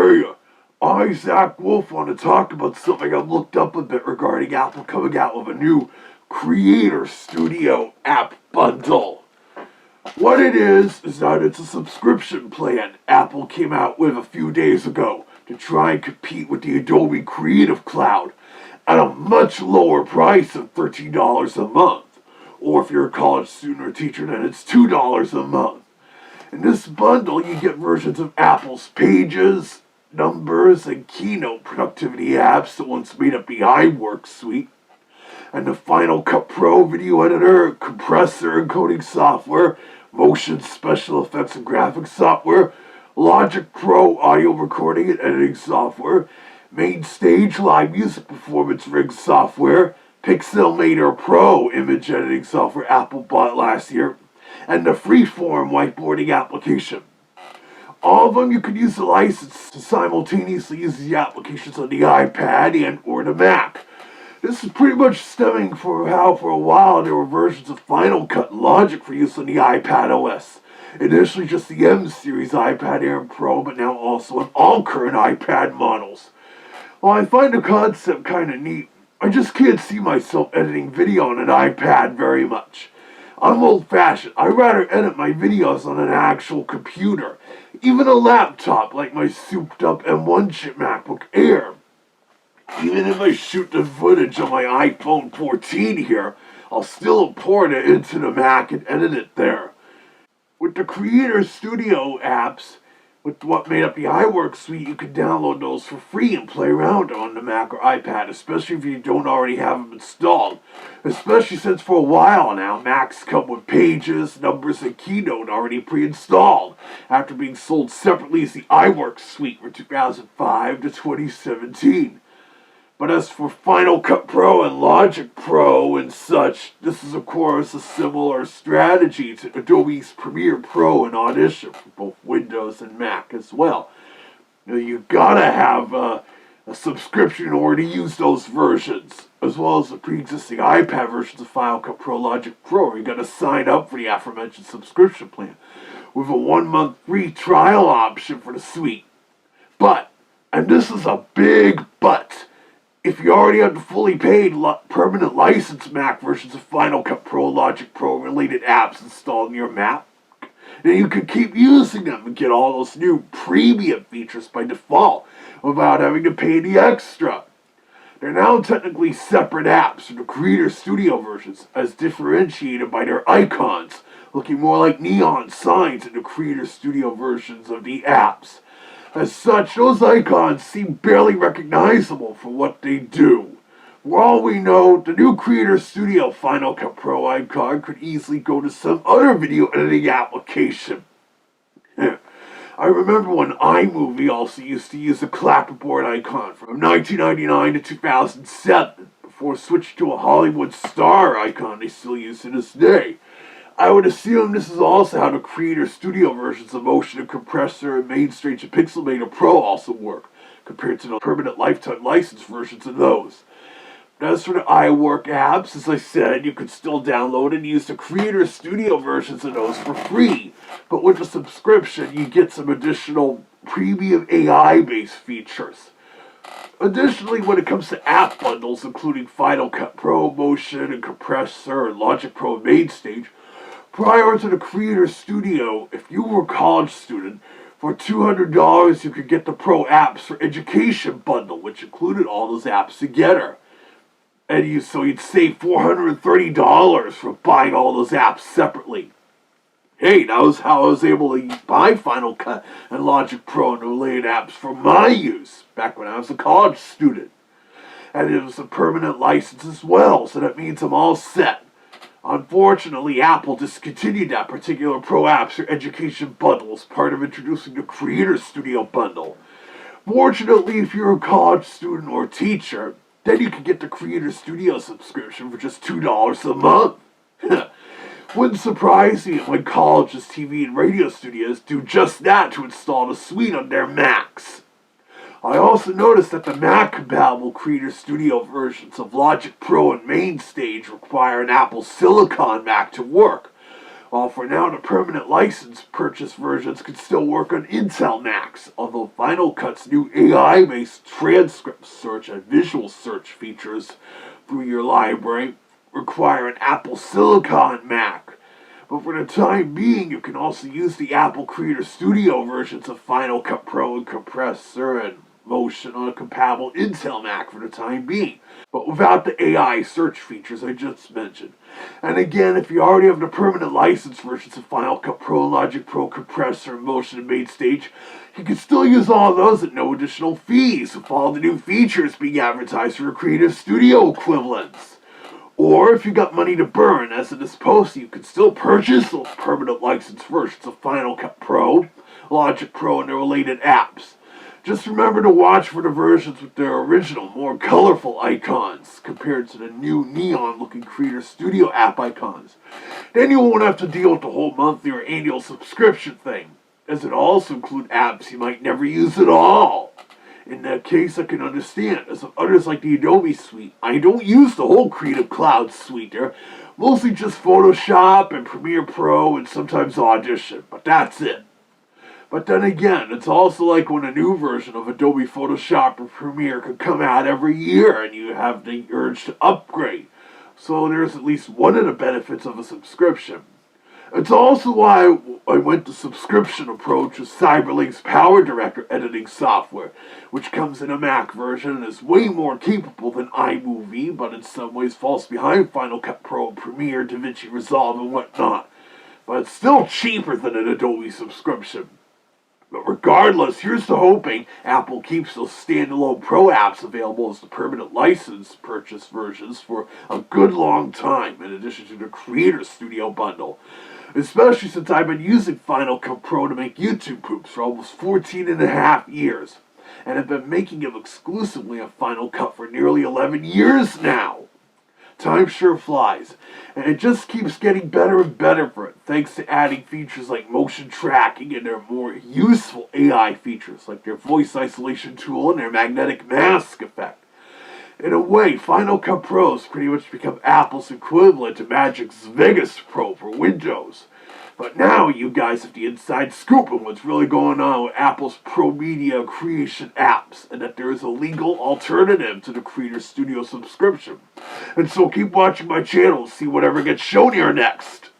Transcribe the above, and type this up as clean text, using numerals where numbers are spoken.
Hey, I, Zach Wolf, want to talk about something I've looked up a bit regarding Apple coming out with a new Creator Studio app bundle. What it is that it's a subscription plan Apple came out with a few days ago to try and compete with the Adobe Creative Cloud at a much lower price of $13 a month. Or if you're a college student or teacher, then it's $2 a month. In this bundle, you get versions of Apple's Pages, Numbers, and Keynote productivity apps that once made up the iWork suite, and the Final Cut Pro video editor, compressor encoding software, motion special effects and graphics software, Logic Pro audio recording and editing software, MainStage live music performance rig software, Pixelmator Pro image editing software Apple bought last year, and the Freeform whiteboarding application. All of them you can use the license to simultaneously use the applications on the iPad and or the Mac. This is pretty much stemming from how for a while there were versions of Final Cut and Logic for use on the iPad OS. Initially just the M series iPad Air Pro, but now also on all current iPad models. While I find the concept kind of neat, I just can't see myself editing video on an iPad very much. I'm old-fashioned. I'd rather edit my videos on an actual computer, even a laptop like my souped-up M1 chip MacBook Air. Even if I shoot the footage on my iPhone 14 here, I'll still import it into the Mac and edit it there. With the Creator Studio apps, with what made up the iWork suite, you can download those for free and play around on the Mac or iPad, especially if you don't already have them installed. Especially since for a while now, Macs come with Pages, Numbers, and Keynote already pre-installed, after being sold separately as the iWork suite from 2005 to 2017. But as for Final Cut Pro and Logic Pro and such, this is of course a similar strategy to Adobe's Premiere Pro and Audition for both Windows and Mac as well. You gotta have a subscription in order to use those versions, as well as the pre-existing iPad versions of Final Cut Pro, Logic Pro. You gotta sign up for the aforementioned subscription plan with a 1-month free trial option for the suite. But, and this is a big but, if you already have the fully paid permanent license Mac versions of Final Cut Pro, Logic Pro related apps installed in your Mac, then you can keep using them and get all those new premium features by default without having to pay the extra. They're now technically separate apps from the Creator Studio versions, as differentiated by their icons, looking more like neon signs in the Creator Studio versions of the apps. As such, those icons seem barely recognizable for what they do. For all we know, the new Creator Studio Final Cut Pro icon could easily go to some other video editing application. I remember when iMovie also used to use a clapperboard icon from 1999 to 2007, before switching to a Hollywood star icon they still use to this day. I would assume this is also how the Creator Studio versions of Motion and Compressor and MainStage and Pixelmator Pro also work, compared to the permanent lifetime license versions of those. As for the iWork apps, as I said, you can still download and use the Creator Studio versions of those for free, but with the subscription you get some additional premium AI-based features. Additionally, when it comes to app bundles, including Final Cut Pro, Motion and Compressor, and Logic Pro and MainStage, prior to the Creator Studio, if you were a college student, for $200 you could get the Pro Apps for Education bundle, which included all those apps together. And so you'd save $430 for buying all those apps separately. Hey, that was how I was able to buy Final Cut and Logic Pro and related apps for my use back when I was a college student. And it was a permanent license as well, so that means I'm all set. Unfortunately, Apple discontinued that particular Pro Apps for Education bundle as part of introducing the Creator Studio bundle. Fortunately, if you're a college student or teacher, then you can get the Creator Studio subscription for just $2 a month. Wouldn't surprise me when colleges, TV, and radio studios do just that to install the suite on their Macs. I also noticed that the Mac-compatible Creator Studio versions of Logic Pro and MainStage require an Apple Silicon Mac to work, While for now the permanent license purchase versions can still work on Intel Macs, although Final Cut's new AI-based transcript search and visual search features through your library require an Apple Silicon Mac. But for the time being, you can also use the Apple Creator Studio versions of Final Cut Pro and Compressor and Motion on a compatible Intel Mac for the time being, but without the AI search features I just mentioned. And again, if you already have the permanent license versions of Final Cut Pro, Logic Pro, Compressor, Motion, and MainStage, you can still use all of those at no additional fees with all the new features being advertised for Creative Studio equivalents. Or if you got money to burn, as in this post, you can still purchase those permanent license versions of Final Cut Pro, Logic Pro, and their related apps. Just remember to watch for the versions with their original, more colorful icons compared to the new neon-looking Creator Studio app icons. Then you won't have to deal with the whole monthly or annual subscription thing, as it also includes apps you might never use at all. In that case, I can understand, as with others like the Adobe Suite, I don't use the whole Creative Cloud suite there, mostly just Photoshop and Premiere Pro and sometimes Audition, but that's it. But then again, it's also like when a new version of Adobe Photoshop or Premiere could come out every year and you have the urge to upgrade. So there's at least one of the benefits of a subscription. It's also why I went the subscription approach with Cyberlink's Power Director editing software, which comes in a Mac version and is way more capable than iMovie, but in some ways falls behind Final Cut Pro, Premiere, DaVinci Resolve, and whatnot. But it's still cheaper than an Adobe subscription. But regardless, here's to hoping Apple keeps those standalone Pro apps available as the permanent license purchase versions for a good long time, in addition to the Creator Studio bundle. Especially since I've been using Final Cut Pro to make YouTube poops for almost 14 and a half years, and have been making them exclusively on Final Cut for nearly 11 years now. Time sure flies, and it just keeps getting better and better for it, thanks to adding features like motion tracking and their more useful AI features, like their voice isolation tool and their magnetic mask effect. In a way, Final Cut Pro has pretty much become Apple's equivalent to Magic's Vegas Pro for Windows. But now you guys have the inside scoop on what's really going on with Apple's Pro Media creation apps, and that there is a legal alternative to the Creator Studio subscription. And so keep watching my channel to see whatever gets shown here next.